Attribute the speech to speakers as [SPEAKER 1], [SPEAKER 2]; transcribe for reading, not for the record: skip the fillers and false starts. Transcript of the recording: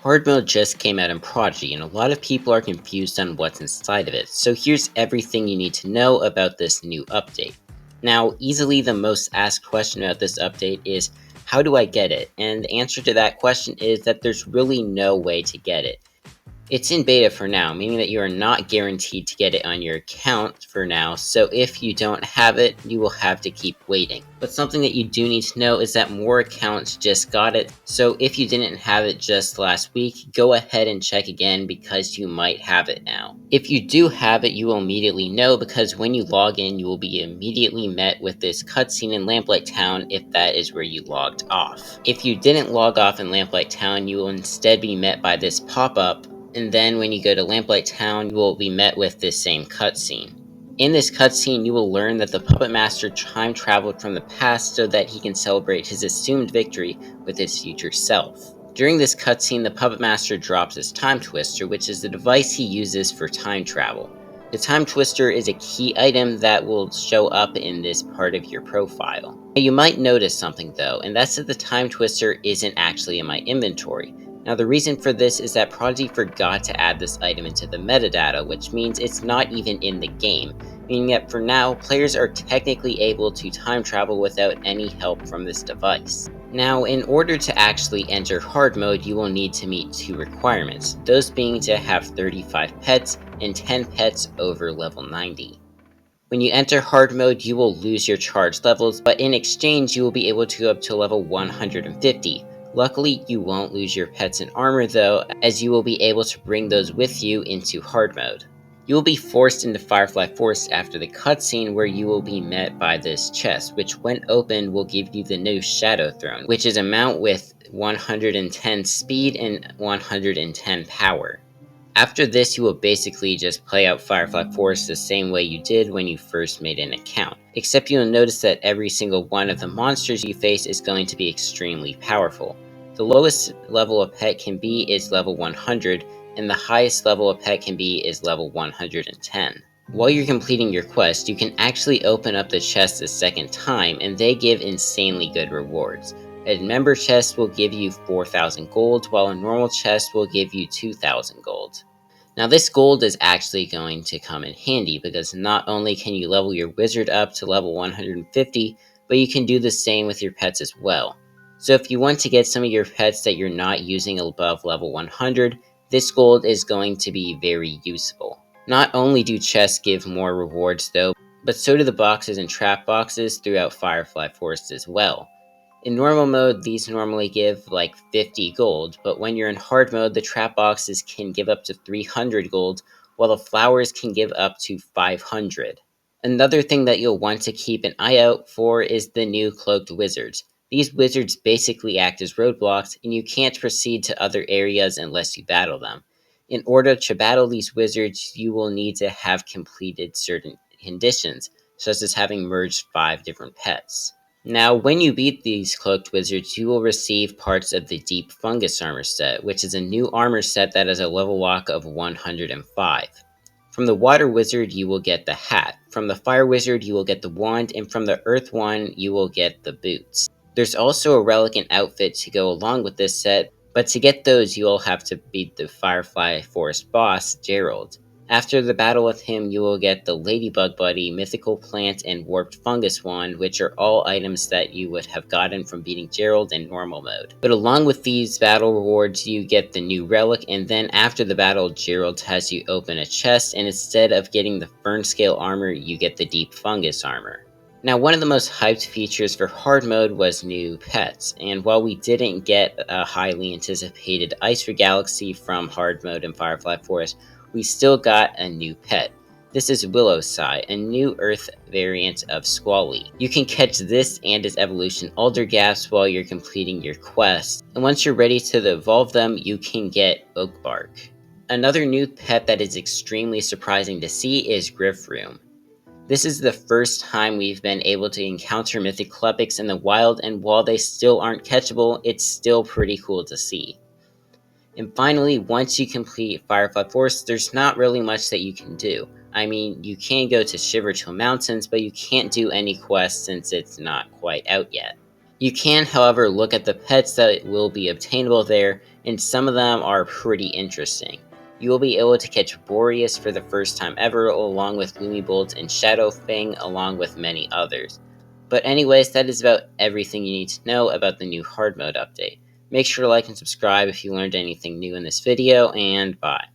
[SPEAKER 1] Hard mode just came out in Prodigy, and a lot of people are confused on what's inside of it, so here's everything you need to know about this new update. Now, easily the most asked question about this update is, how do I get it? And the answer to that question is that there's really no way to get it. It's in beta for now, meaning that you are not guaranteed to get it on your account for now, so if you don't have it, you will have to keep waiting. But something that you do need to know is that more accounts just got it, so if you didn't have it just last week, go ahead and check again because you might have it now. If you do have it, you will immediately know because when you log in, you will be immediately met with this cutscene in Lamplight Town if that is where you logged off. If you didn't log off in Lamplight Town, you will instead be met by this pop-up, and then when you go to Lamplight Town, you will be met with this same cutscene. In this cutscene, you will learn that the Puppet Master time traveled from the past so that he can celebrate his assumed victory with his future self. During this cutscene, the Puppet Master drops his Time Twister, which is the device he uses for time travel. The Time Twister is a key item that will show up in this part of your profile. Now, you might notice something though, and that's that the Time Twister isn't actually in my inventory. Now the reason for this is that Prodigy forgot to add this item into the metadata, which means it's not even in the game, meaning that for now, players are technically able to time travel without any help from this device. Now, in order to actually enter hard mode, you will need to meet two requirements, those being to have 35 pets and 10 pets over level 90. When you enter hard mode, you will lose your charge levels, but in exchange, you will be able to go up to level 150. Luckily, you won't lose your pets and armor though, as you will be able to bring those with you into hard mode. You will be forced into Firefly Forest after the cutscene where you will be met by this chest, which when opened will give you the new Shadow Throne, which is a mount with 110 speed and 110 power. After this, you will basically just play out Firefly Forest the same way you did when you first made an account, except you'll notice that every single one of the monsters you face is going to be extremely powerful. The lowest level a pet can be is level 100, and the highest level a pet can be is level 110. While you're completing your quest, you can actually open up the chest a second time, and they give insanely good rewards. A member chest will give you 4,000 gold, while a normal chest will give you 2,000 gold. Now this gold is actually going to come in handy because not only can you level your wizard up to level 150, but you can do the same with your pets as well. So if you want to get some of your pets that you're not using above level 100, this gold is going to be very useful. Not only do chests give more rewards though, but so do the boxes and trap boxes throughout Firefly Forest as well. In normal mode, these normally give like 50 gold, but when you're in hard mode, the trap boxes can give up to 300 gold, while the flowers can give up to 500. Another thing that you'll want to keep an eye out for is the new cloaked wizards. These wizards basically act as roadblocks, and you can't proceed to other areas unless you battle them. In order to battle these wizards, you will need to have completed certain conditions, such as having merged 5 different pets. Now, when you beat these cloaked wizards, you will receive parts of the Deep Fungus Armor set, which is a new armor set that has a level lock of 105. From the Water Wizard, you will get the hat. From the Fire Wizard, you will get the wand, and from the Earth one, you will get the boots. There's also a relic and outfit to go along with this set, but to get those, you'll have to beat the Firefly Forest boss, Gerald. After the battle with him, you will get the Ladybug Buddy, Mythical Plant, and Warped Fungus Wand, which are all items that you would have gotten from beating Gerald in normal mode. But along with these battle rewards, you get the new relic, and then after the battle, Gerald has you open a chest, and instead of getting the Fern Scale armor, you get the Deep Fungus armor. Now, one of the most hyped features for hard mode was new pets, and while we didn't get a highly anticipated Ice for Galaxy from hard mode in Firefly Forest, we still got a new pet. This is Willowside, a new Earth variant of Squally. You can catch this and its evolution Aldergasp while you're completing your quest, and once you're ready to evolve them, you can get Oakbark. Another new pet that is extremely surprising to see is Griff Room. This is the first time we've been able to encounter mythic Klepics in the wild, and while they still aren't catchable, it's still pretty cool to see. And finally, once you complete Firefly Forest, there's not really much that you can do. I mean, you can go to Shiverchill Mountains, but you can't do any quests since it's not quite out yet. You can, however, look at the pets that will be obtainable there, and some of them are pretty interesting. You will be able to catch Boreas for the first time ever, along with Lumibolt and Shadowfang, along with many others. But anyways, that is about everything you need to know about the new hard mode update. Make sure to like and subscribe if you learned anything new in this video, and bye.